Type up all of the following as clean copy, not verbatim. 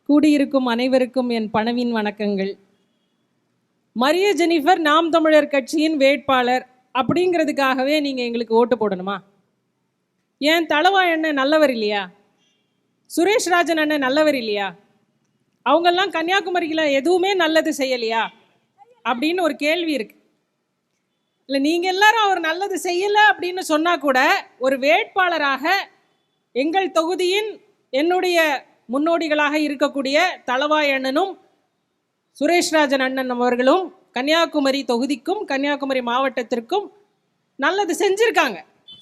கூடியிருக்கும் அனைவருக்கும் என் பணவின் வணக்கங்கள். மரிய ஜெனிஃபர் நாம் தமிழர் கட்சியின் வேட்பாளர் அப்படிங்கிறதுக்காகவே நீங்கள் எங்களுக்கு ஓட்டு போடணுமா? ஏன் தளவாய் அண்ணன் நல்லவர் இல்லையா? சுரேஷ் ராஜன் அண்ணன் நல்லவர் இல்லையா? அவங்கெல்லாம் கன்னியாகுமரியில் எதுவுமே நல்லது செய்யலையா அப்படின்னு ஒரு கேள்வி இருக்கு. இல்லை, நீங்கள் எல்லாரும் அவர் நல்லது செய்யலை அப்படின்னு சொன்னால் கூட ஒரு வேட்பாளராக எங்கள் தொகுதியின் என்னுடைய முன்னோடிகளாக இருக்கக்கூடிய தளவாய் அண்ணனும் சுரேஷ்ராஜன் அண்ணன் அவர்களும் கன்னியாகுமரி தொகுதிக்கும் கன்னியாகுமரி மாவட்டத்திற்கும் நல்லது செஞ்சுருக்காங்க.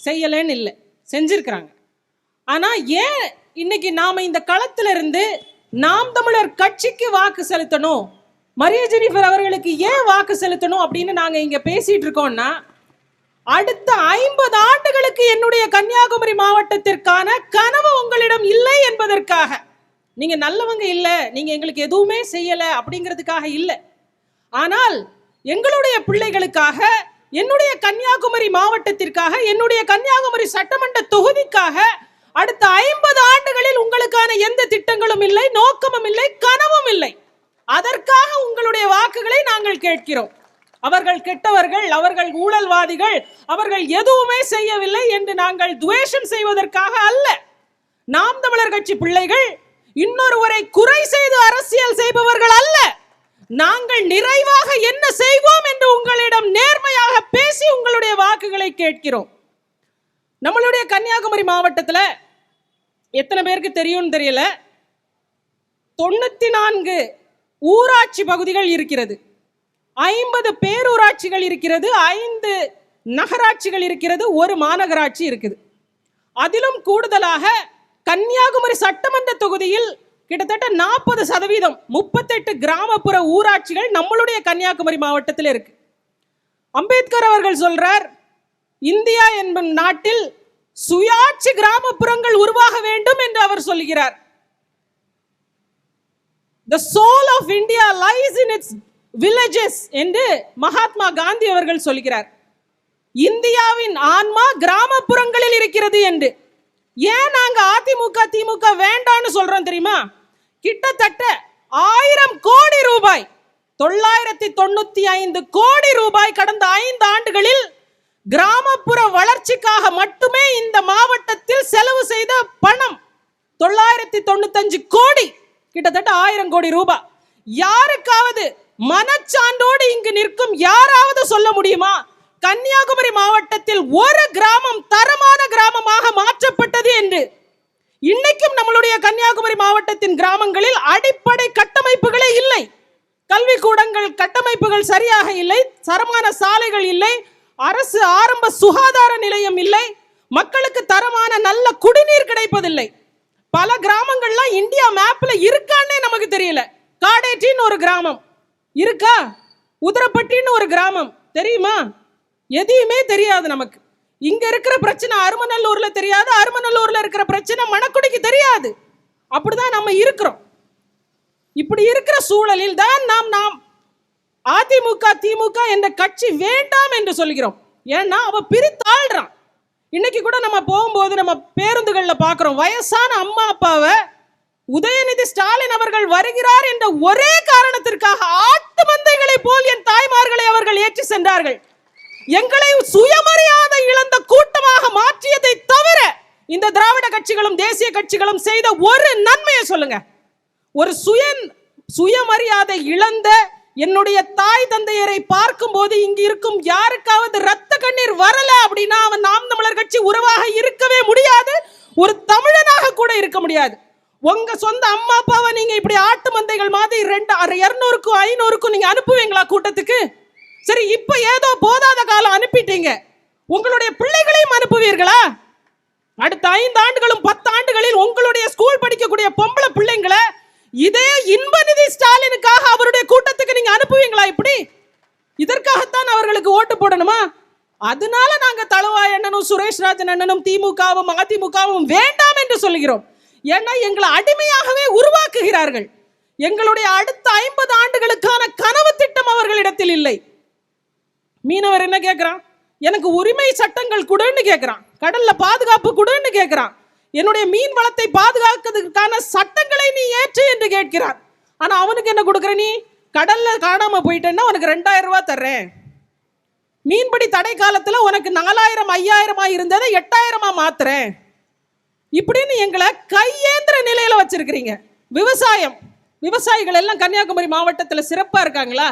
செய்யலைன்னு இல்லை, செஞ்சுருக்கிறாங்க. ஆனால் ஏன் இன்னைக்கு நாம் இந்த களத்திலிருந்து நாம் தமிழர் கட்சிக்கு வாக்கு செலுத்தணும், மரிய ஜெனிஃபர் அவர்களுக்கு ஏன் வாக்கு செலுத்தணும் அப்படின்னு நாங்கள் இங்கே பேசிகிட்டு இருக்கோம்னா, அடுத்த 50 ஆண்டுகளுக்கு என்னுடைய கன்னியாகுமரி மாவட்டத்திற்கான கனவு உங்களிடம் இல்லை என்பதற்காக. நீங்க நல்லவங்க இல்லை, நீங்க எங்களுக்கு எதுவுமே செய்யலை அப்படிங்கிறதுக்காக இல்லை. ஆனால் எங்களுடைய பிள்ளைகளுக்காக, என்னுடைய கன்னியாகுமரி மாவட்டத்திற்காக, என்னுடைய கன்னியாகுமரி சட்டமன்ற தொகுதிக்காக அடுத்த 50 ஆண்டுகளில் உங்களுக்கான எந்த திட்டங்களும் இல்லை, நோக்கமும் இல்லை, கனவும் இல்லை. அதற்காக உங்களுடைய வாக்குகளை நாங்கள் கேட்கிறோம். அவர்கள் கெட்டவர்கள், அவர்கள் ஊழல்வாதிகள், அவர்கள் எதுவுமே செய்யவில்லை என்று நாங்கள் துவேஷம் செய்வதற்காக அல்ல. நாம் தமிழர் கட்சி பிள்ளைகள் இன்னொருவரை குறை செய்து அரசியல் செய்பவர்கள் அல்ல. நாங்கள் நிறைவாக என்ன செய்வோம் என்று உங்களிடம் நேர்மையாக பேசி உங்களுடைய வாக்குகளை கேட்கிறோம். நம்மளுடைய கன்னியாகுமரி மாவட்டத்தில் எத்தனை பேருக்கு தெரியும்னு தெரியல, 94 ஊராட்சி பகுதிகள் இருக்கிறது, 50 பேரூராட்சிகள் இருக்கிறது, 5 நகராட்சிகள் இருக்கிறது, 1 மாநகராட்சி இருக்குது. அதிலும் கூடுதலாக கன்னியாகுமரி சட்டமன்ற தொகுதியில் கிட்டத்தட்ட 40% 38 கிராமப்புற ஊராட்சிகள் நம்மளுடைய கன்னியாகுமரி மாவட்டத்தில் இருக்கு. அம்பேத்கர் அவர்கள் சொல்றார், இந்தியா என்பது நாட்டில் சுயாட்சி கிராமப்புறங்கள் உருவாக வேண்டும் என்று அவர் சொல்கிறார். The soul of India lies in its villages என்று மகாத்மா காந்தி அவர்கள் சொல்கிறார். இந்தியாவின் ஆன்மா கிராமப்புறங்களில் இருக்கிறது என்று. ஏன் நாங்க அதிமுக திமுக வேண்டான்னு சொல்றோம் தெரியுமா? கிட்டத்தட்ட 1000 கோடி ரூபாய், 995 கோடி ரூபாய் கடந்த 5 ஆண்டுகளில் கிராமப்புற வளர்ச்சிக்காக மட்டுமே இந்த மாவட்டத்தில் செலவு செய்த பணம் 995 கோடி, கிட்டத்தட்ட 1000 கோடி ரூபாய். யாருக்காவது மனச்சான்றோடு இங்கு நிற்கும் யாராவது சொல்ல முடியுமா கன்னியாகுமரி மாவட்டத்தில் ஒரு கிராமம் தரமான கிராமமாக மாற்றப்பட்டது என்று? இன்னைக்கும் நம்மளுடைய கன்னியாகுமரி மாவட்டத்தின் கிராமங்களில் அடிப்படை கட்டமைப்புகளே இல்லை. கல்விக்கூடங்கள் கட்டமைப்புகள் சரியாக இல்லை, தரமான சாலைகள் இல்லை, அரசு ஆரம்ப சுகாதார நிலையம் இல்லை, மக்களுக்கு தரமான நல்ல குடிநீர் கிடைப்பதில்லை. பல கிராமங்கள்லாம் இந்தியா மேப்ல இருக்கான்னே நமக்கு தெரியல. காடேட்டின்னு ஒரு கிராமம் இருக்கா, உதரப்பட்டின்னு ஒரு கிராமம் தெரியுமா? எதையுமே தெரியாது நமக்கு. இங்க இருக்கிற பிரச்சனை அருமநல்லூர்ல தெரியாது, அருமநல்லூர்ல இருக்கிற பிரச்சனை மணக்குடிக்கு தெரியாது. அப்படிதான் நம்ம இருக்கிறோம். இப்படி இருக்கிற சூழலில் தான் நாம் அதிமுக திமுக என்ற கட்சி வேண்டாம் என்று சொல்கிறோம். ஏன்னா அவ பிரித்தாள்றான். இன்னைக்கு கூட நம்ம போகும்போது நம்ம பேருந்துகள்ல பாக்குறோம், வயசான அம்மா அப்பாவை உதயநிதி ஸ்டாலின் அவர்கள் வருகிறார் என்ற ஒரே காரணத்திற்காக ஆட்டு மந்தைகளை போல் என் தாய்மார்களை அவர்கள் ஏற்றி சென்றார்கள். எங்களை சுயமரியாதை இழந்த கூட்டமாக மாற்றியதை தவிர இந்த திராவிட கட்சிகளும் தேசிய கட்சிகளும் செய்த ஒரு நன்மையை சொல்லுங்க. ஒரு சுயமரியாதை இழந்த என்னுடைய தாய் தந்தையரை பார்க்கும் போது இங்கு இருக்கும் யாருக்காவது ரத்த கண்ணீர் வரல அப்படின்னா அவன் நாம் தமிழர் கட்சி உறவாக இருக்கவே முடியாது, ஒரு தமிழனாக கூட இருக்க முடியாது. உங்க சொந்த அம்மா அப்பாவை நீங்க இப்படி ஆட்டு மந்தைகள் மாதிரி 200க்கும் 500க்கும் நீங்க அனுப்புவீங்களா கூட்டத்துக்கு? சரி, இப்ப ஏதோ போதாத காலம் அனுப்பிட்டீங்க, உங்களுடைய பிள்ளைகளையும் அனுப்புவீர்களா? அடுத்த 5 ஆண்டுகளும் 10 ஆண்டுகளில் உங்களுடைய ஸ்கூல் படிக்கக்கூடிய பொம்பளை பிள்ளைங்களை இதே இன்பநிதி ஸ்டாலினுக்காக அவருடைய கூட்டத்துக்கு நீங்க அனுப்புவீங்களா? இப்படி இதற்காகத்தான் அவர்களுக்கு ஓட்டு போடணுமா? அதனால நாங்க தளவாய் அண்ணனும் சுரேஷ் ராஜன் அண்ணனும் திமுகவும் அதிமுகவும் வேண்டாம் என்று சொல்கிறோம். ஏன்னா எங்களை அடிமையாகவே உருவாக்குகிறார்கள். எங்களுடைய அடுத்த 50 ஆண்டுகளுக்கான கனவு திட்டம் அவர்களிடத்தில் இல்லை. மீனவர் என்ன கேட்கிறான்? எனக்கு உரிமை சட்டங்கள் கொடுன்னு கேட்கிறான், கடல்ல பாதுகாப்பு கொடுன்னு கேட்கிறான். என்னுடைய மீன் வளத்தை பாதுகாக்கிறதுக்கான சட்டங்களை நீ ஏற்று என்று கேட்கிறார். ஆனா அவனுக்கு என்ன கொடுக்குற? நீ கடல்ல காணாம போயிட்டேன்னா உனக்கு 2000 ரூபாய் தர்றேன். மீன்பிடி தடை காலத்துல உனக்கு 4000 5000 இருந்ததை 8000 மாத்துறேன். இப்படின்னு எங்களை கையேந்திர நிலையில வச்சிருக்கிறீங்க. விவசாயிகள் எல்லாம் கன்னியாகுமரி மாவட்டத்தில் சிறப்பா இருக்காங்களா?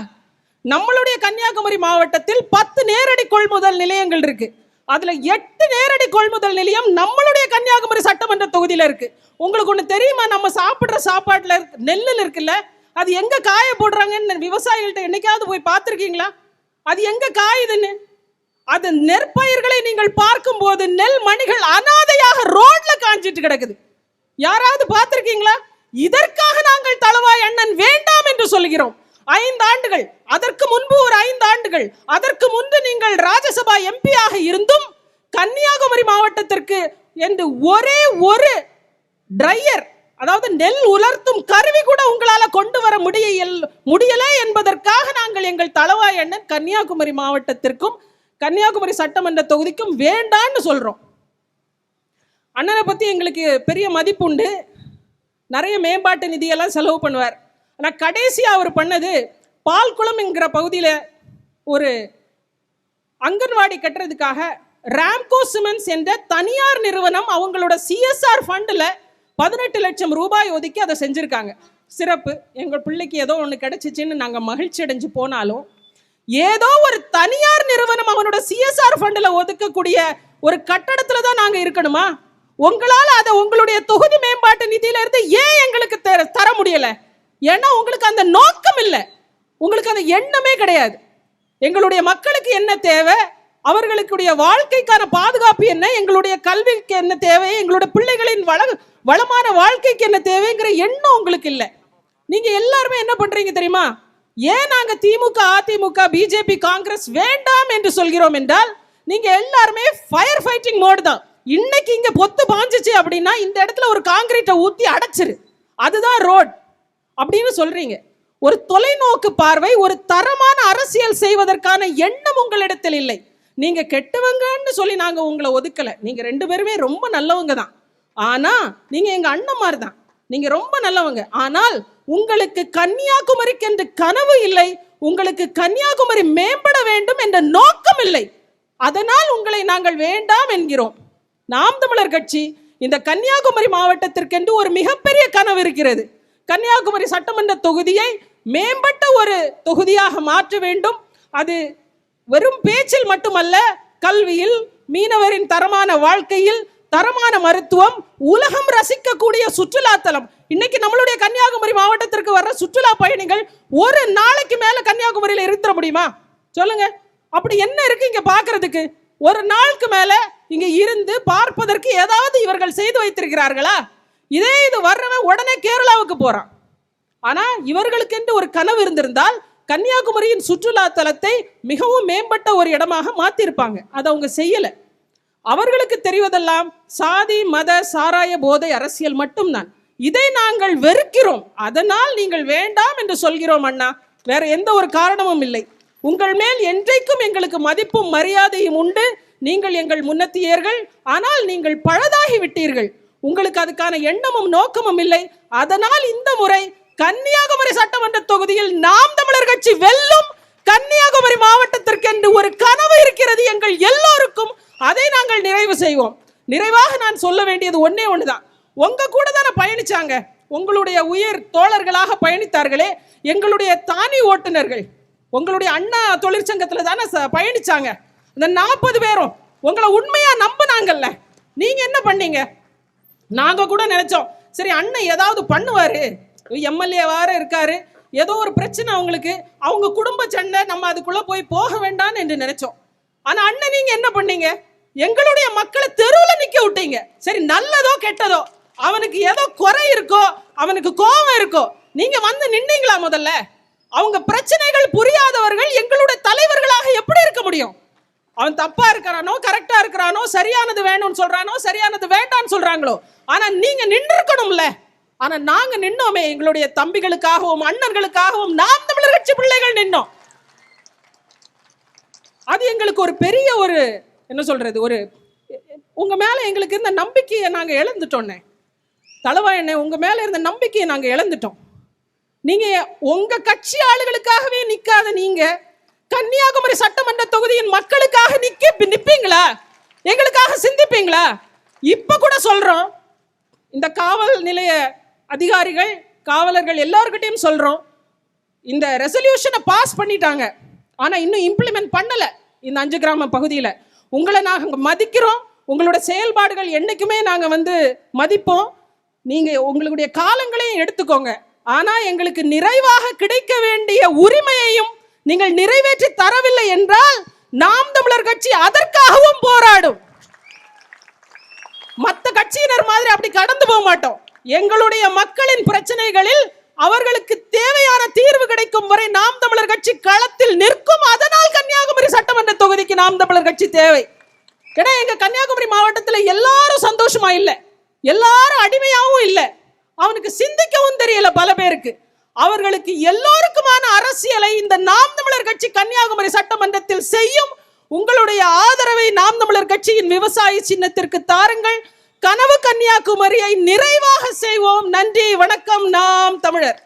நம்மளுடைய கன்னியாகுமரி மாவட்டத்தில் 10 நேரடி கொள்முதல் நிலையங்கள் இருக்கு. அதுல 8 நேரடி கொள்முதல் நிலையம் நம்மளுடைய கன்னியாகுமரி சட்டமன்ற தொகுதியில இருக்கு. உங்களுக்கு ஒண்ணு தெரியுமா? நம்ம சாப்பிடுற சாப்பாட்டுல நெல்லில் இருக்குல்ல, அது எங்க காய போடுறாங்கன்னு விவசாயிகள்ட்ட என்னைக்காவது போய் பார்த்திருக்கீங்களா? அது எங்க காயுதுன்னு? அது நெற்பயிர்களை நீங்கள் பார்க்கும் போது நெல் மணிகள் அனாதையாக ரோட்ல காஞ்சிட்டு கிடக்குது. யாராவது பார்த்திருக்கீங்களா? இதற்காக நாங்கள் தளவாய் அண்ணன் வேண்டாம் என்று சொல்கிறோம். 5 ஆண்டுகள், அதற்கு முன்பு ஒரு 5 ஆண்டுகள், அதற்கு முன்பு நீங்கள் ராஜ்யசபா எம்பியாக இருந்தும் கன்னியாகுமரி மாவட்டத்திற்கு என்று ஒரே ஒரு டிரையர், அதாவது நெல் உலர்த்தும் கருவி கூட உங்களால கொண்டு வர முடியல என்பதற்காக நாங்கள் எங்கள் தளவாய் அண்ணன் கன்னியாகுமரி மாவட்டத்திற்கும் கன்னியாகுமரி சட்டமன்ற தொகுதிக்கும் வேண்டான்னு சொல்றோம். அண்ணனை பத்தி எங்களுக்கு பெரிய மதிப்பு உண்டு. நிறைய மேம்பாட்டு நிதியெல்லாம் செலவு பண்ணுவார். ஆனால் கடைசியாக அவர் பண்ணது பால்குளம் என்கிற பகுதியில் ஒரு அங்கன்வாடி கட்டுறதுக்காக ராம்கோ சிமெண்ட்ஸ் என்ற தனியார் நிறுவனம் அவங்களோட CSR ஃபண்டில் 18 லட்சம் ரூபாய் ஒதுக்கி அதை செஞ்சுருக்காங்க. சிறப்பு. எங்கள் பிள்ளைக்கு ஏதோ ஒன்று கிடைச்சிச்சின்னு நாங்கள் மகிழ்ச்சி அடைஞ்சு போனாலும், ஏதோ ஒரு தனியார் நிறுவனம் அவனோட CSR ஃபண்டில் ஒதுக்கக்கூடிய ஒரு கட்டடத்தில் தான் நாங்கள் இருக்கணுமா? உங்களால் அதை உங்களுடைய தொகுதி மேம்பாட்டு நிதியில இருந்து ஏன் எங்களுக்கு தர முடியல? ஏன்னா உங்களுக்கு அந்த நோக்கம் இல்லை, உங்களுக்கு அந்த எண்ணமே கிடையாது. எங்களுடைய மக்களுக்கு என்ன தேவை, அவர்களுடைய வாழ்க்கைக்கான பாதுகாப்பு என்ன, எங்களுடைய கல்விக்கு என்ன தேவை, எங்களுடைய பிள்ளைகளின் வளமான வாழ்க்கைக்கு என்ன தேவைங்கிற எண்ணம் உங்களுக்கு இல்லை. நீங்க எல்லாருமே என்ன பண்றீங்க தெரியுமா? ஏன் நாங்க திமுக, அதிமுக, பிஜேபி, காங்கிரஸ் வேண்டாம் என்று சொல்கிறோம் என்றால், நீங்க எல்லாருமே ஃபயர் ஃபைட்டிங் மோட் தான். இன்னைக்கு இங்க பொத்து பாஞ்சிச்சு அப்படின்னா இந்த இடத்துல ஒரு காங்கிரீட்டை ஊத்தி அடைச்சிரு, அதுதான் ரோட் அப்படின்னு சொல்றீங்க. ஒரு தொலைநோக்கு பார்வை, ஒரு தரமான அரசியல் செய்வதற்கான எண்ணம் உங்களிடத்தில் இல்லை. நீங்க கெட்டவங்கன்னு சொல்லி நாங்க உங்களை ஒதுக்கல. நீங்க 2 பேருமே ரொம்ப நல்லவங்க தான். ஆனா நீங்க எங்க அண்ணன்மார் தான். நீங்க ரொம்ப நல்லவங்க. ஆனால் உங்களுக்கு கன்னியாகுமரிக்கு என்று கனவு இல்லை, உங்களுக்கு கன்னியாகுமரி மேம்பட வேண்டும் என்ற நோக்கம் இல்லை. அதனால் உங்களை நாங்கள் வேண்டாம் என்கிறோம். நாம் தமிழர் கட்சி இந்த கன்னியாகுமரி மாவட்டத்திற்கென்று ஒரு மிகப்பெரிய கனவு இருக்கிறது. கன்னியாகுமரி சட்டமன்ற தொகுதியை மேம்பட்ட ஒரு தொகுதியாக மாற்ற வேண்டும். அது வெறும் பேச்சில் மட்டுமல்ல, கல்வியில், மீனவரின் தரமான வாழ்க்கையில், தரமான மருத்துவம், உலகம் ரசிக்கக்கூடிய சுற்றுலாத்தலம். இன்னைக்கு நம்மளுடைய கன்னியாகுமரி மாவட்டத்திற்கு வர்ற சுற்றுலா பயணிகள் ஒரு நாளைக்கு மேல கன்னியாகுமரியில் இருக்க முடியுமா? சொல்லுங்க. அப்படி என்ன இருக்கு இங்க பாக்குறதுக்கு? ஒரு நாளுக்கு மேல இங்க இருந்து பார்ப்பதற்கு ஏதாவது இவர்கள் செய்து வைத்திருக்கிறார்களா? இது வர்றவன் உடனே கேரளாவுக்கு போறான். ஆனா இவர்களுக்கு என்று ஒரு கனவு இருந்திருந்தால் கன்னியாகுமரியின் சுற்றுலா தலத்தை மிகவும் மேம்பட்ட ஒரு இடமாக மாத்திருப்பாங்க. அதை அவங்க செய்யல. அவர்களுக்கு தெரிவதெல்லாம் சாதி, மத, சாராய, போதை, அரசியல் மட்டும்தான். இதை நாங்கள் வெறுக்கிறோம். அதனால் நீங்கள் வேண்டாம் என்று சொல்கிறோம் அண்ணா. வேற எந்த ஒரு காரணமும் இல்லை. உங்கள் மேல் என்றைக்கும் எங்களுக்கு மதிப்பும் மரியாதையும் உண்டு. நீங்கள் எங்கள் முன்னத்தியர்கள். ஆனால் நீங்கள் பழுதாகி விட்டீர்கள். உங்களுக்கு அதுக்கான எண்ணமும் நோக்கமும் இல்லை. அதனால் இந்த முறை கன்னியாகுமரி சட்டமன்ற தொகுதியில் நாம் தமிழர் கட்சி வெல்லும். கன்னியாகுமரி மாவட்டத்திற்கென்று ஒரு கனவு இருக்கிறது எங்கள் எல்லோருக்கும். அதை நாங்கள் நிறைவு செய்வோம். நிறைவாக நான் சொல்ல வேண்டியது ஒன்னே ஒண்ணுதான். உங்க கூட தானே பயணிச்சாங்க, உங்களுடைய உயிர் தோழர்களாக பயணித்தார்களே எங்களுடைய தானி ஓட்டுநர்கள், உங்களுடைய அண்ணா தொழிற்சங்கத்துல தானே பயணிச்சாங்க. இந்த 40 பேரும் உங்களை உண்மையா நம்பினாங்கல்ல. நீங்க என்ன பண்ணீங்க? நாங்க கூட நினைச்சோம், சரி அண்ணன் ஏதாவது பண்ணுவாரு, எம்எல்ஏ வார இருக்காரு, ஏதோ ஒரு பிரச்சனை அவங்களுக்கு, அவங்க குடும்ப சண்டை, நம்ம அதுக்குள்ள போக வேண்டாம் என்று நினைச்சோம். ஆனா அண்ணன் நீங்க என்ன பண்ணீங்க? எங்களுடைய மக்களை தெருவில் நிக்க விட்டீங்க. சரி நல்லதோ கெட்டதோ, அவனுக்கு ஏதோ குறை இருக்கோ, அவனுக்கு கோபம் இருக்கோ, நீங்க வந்து நின்னீங்களா? முதல்ல அவங்க பிரச்சனைகள் புரியாதவர்கள் எங்களுடைய தலைவர்களாக எப்படி இருக்க முடியும்? அவன் தப்பா இருக்கிறானோ, கரெக்டா இருக்கிறானோ, சரியானது வேணும்னு சொல்றானோ, சரியானது வேண்டான்னு சொல்றாங்களோ, ஆனா நீங்க நின்று இருக்கணும்ல. ஆனா நாங்க நின்னோமே, எங்களுடைய தம்பிகளுக்காகவும் அண்ணன்களுக்காகவும் நாம் தமிழர் கட்சி பிள்ளைகள் நின்னோம். அது எங்களுக்கு ஒரு பெரிய ஒரு என்ன சொல்றது, உங்க மேல எங்களுக்கு இருந்த நம்பிக்கையை நாங்க இழந்துட்டோன்னே. தளவாயண்ணே, உங்க மேல இருந்த நம்பிக்கையை நாங்க இழந்துட்டோம். நீங்க உங்க கட்சி ஆளுகளுக்காகவே நிக்காத நீங்க கன்னியாகுமரி சட்டமன்ற தொகுதியின் மக்களுக்காக நிப்பீங்களா? எங்களுக்காக சிந்திப்பீங்களா? இப்ப கூட சொல்றோம், இந்த காவல் நிலைய அதிகாரிகள் காவலர்கள் எல்லார்கிட்டையும் சொல்றோம், இந்த ரெசல்யூஷனை பாஸ் பண்ணிட்டாங்க, ஆனா இன்னும் இம்ப்ளிமெண்ட் பண்ணல இந்த 5 கிராம பகுதியில். உங்களை நாங்கள் மதிக்கிறோம், உங்களோட செயல்பாடுகள் என்னைக்குமே நாங்கள் மதிப்போம். நீங்க உங்களுடைய காலங்களையும் எடுத்துக்கோங்க, ஆனா எங்களுக்கு நிறைவாக கிடைக்க வேண்டிய உரிமையையும் நீங்கள் நிறைவேற்றி தரவில்லை என்றால் நாம் தமிழர் கட்சி அதற்காகவும் போராடும். மற்ற கட்சியினர் மாதிரி அப்படி கடந்து போக மாட்டோம். எங்களுடைய மக்களின் பிரச்சனைகளில் அவர்களுக்கு தேவையான தீர்வு கிடைக்கும் வரை நாம் தமிழர் கட்சி களத்தில் நிற்கும். அதனால் கன்னியாகுமரி சட்டமன்ற தொகுதிக்கு நாம் தமிழர் கட்சி தேவை. ஏன்னா எங்க கன்னியாகுமரி மாவட்டத்தில் எல்லாரும் சந்தோஷமா இல்லை, எல்லாரும் அடிமையாவும் இல்லை, அவனுக்கு சிந்திக்கவும் தெரியல பல பேருக்கு. அவர்களுக்கு எல்லோருக்குமான அரசியலை இந்த நாம் தமிழர் கட்சி கன்னியாகுமரி சட்டமன்றத்தில் செய்யும். உங்களுடைய ஆதரவை நாம் தமிழர் கட்சியின் விவசாய சின்னத்திற்கு தாருங்கள். கனவு கன்னியாகுமரியை நிறைவாக செய்வோம். நன்றி, வணக்கம். நாம் தமிழர்.